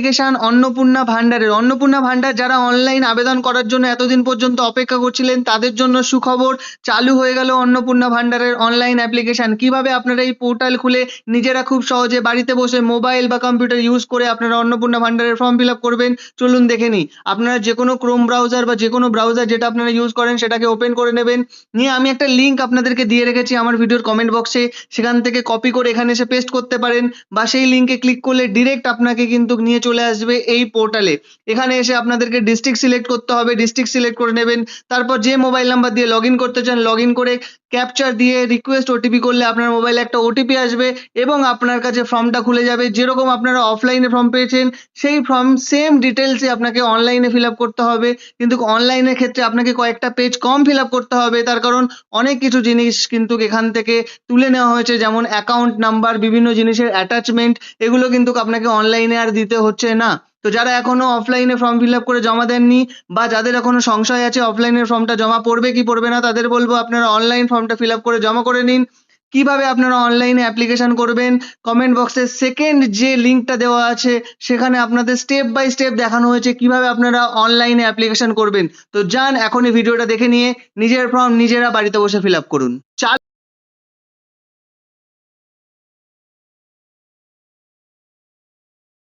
Application Annapurna ভান্ডারের। অন্নপূর্ণা ভান্ডার যারা online আবেদন করার জন্য এতদিন পর্যন্ত অপেক্ষা করছিলেন তাদের জন্য সুখবর, চালু হয়ে গেল অন্নপূর্ণা ভান্ডারের অনলাইন অ্যাপ্লিকেশন। কিভাবে আপনারা এই পোর্টাল খুলে নিজেরা খুব সহজে বাড়িতে বসে মোবাইল বা কম্পিউটার ইউজ করে আপনারা অন্নপূর্ণা ভান্ডারের ফর্ম ফিল আপ করবেন, চলুন দেখে নিই। আপনারা যে কোনো ক্রোম ব্রাউজার বা যে কোনো ব্রাউজার যেটা আপনারা ইউজ করেন সেটাকে ওপেন করে নেবেন। নিয়ে আমি একটা লিঙ্ক আপনাদেরকে দিয়ে রেখেছি আমার ভিডিওর কমেন্ট বক্সে, সেখান থেকে কপি করে এখানে এসে পেস্ট করতে পারেন, বা সেই লিঙ্কে ক্লিক করলে ডিরেক্ট আপনাকে কিন্তু নিয়ে চলে আসবে এই পোর্টালে। এখানে এসে আপনাদেরকে ডিস্ট্রিক্ট সিলেক্ট করতে হবে, ডিস্ট্রিক্ট সিলেক্ট করে নেবেন। তারপর যে মোবাইল নাম্বার দিয়ে লগ ইন করতে চান লগ ইন করে ক্যাপচার দিয়ে রিকোয়েস্ট ওটিপি করলে আপনার মোবাইলে একটা ওটিপি আসবে এবং আপনার কাছে ফর্মটা খুলে যাবে। যেরকম আপনারা অফলাইনে ফর্ম পেয়েছেন সেই ফর্ম সেম ডিটেলসে আপনাকে অনলাইনে ফিল আপ করতে হবে, কিন্তু অনলাইনের ক্ষেত্রে আপনাকে কয়েকটা পেজ কম ফিল আপ করতে হবে। তার কারণ অনেক কিছু জিনিস কিন্তু এখান থেকে তুলে নেওয়া হয়েছে, যেমন অ্যাকাউন্ট নাম্বার, বিভিন্ন জিনিসের অ্যাটাচমেন্ট, এগুলো কিন্তু আপনাকে অনলাইনে আর দিতে হচ্ছে না। তো যারা এখনো অফলাইনে ফর্ম ফিল আপ করে জমা দেননি বা যাদের এখনো সংশয় আছে অফলাইনের ফর্মটা জমা পড়বে কি পড়বে না, তাদের বলবো আপনারা অনলাইন ফর্মটা ফিল আপ করে জমা করে নিন। কিভাবে আপনারা অনলাইনে অ্যাপ্লিকেশন করবেন, কমেন্ট বক্সে সেকেন্ড যে লিঙ্কটা দেওয়া আছে সেখানে আপনাদের স্টেপ বাই স্টেপ দেখানো হয়েছে কিভাবে আপনারা অনলাইনে অ্যাপ্লিকেশন করবেন। তো যান এখনই ভিডিওটা দেখে নিয়ে নিজের ফর্ম নিজেরা বাড়িতে বসে ফিল আপ করুন।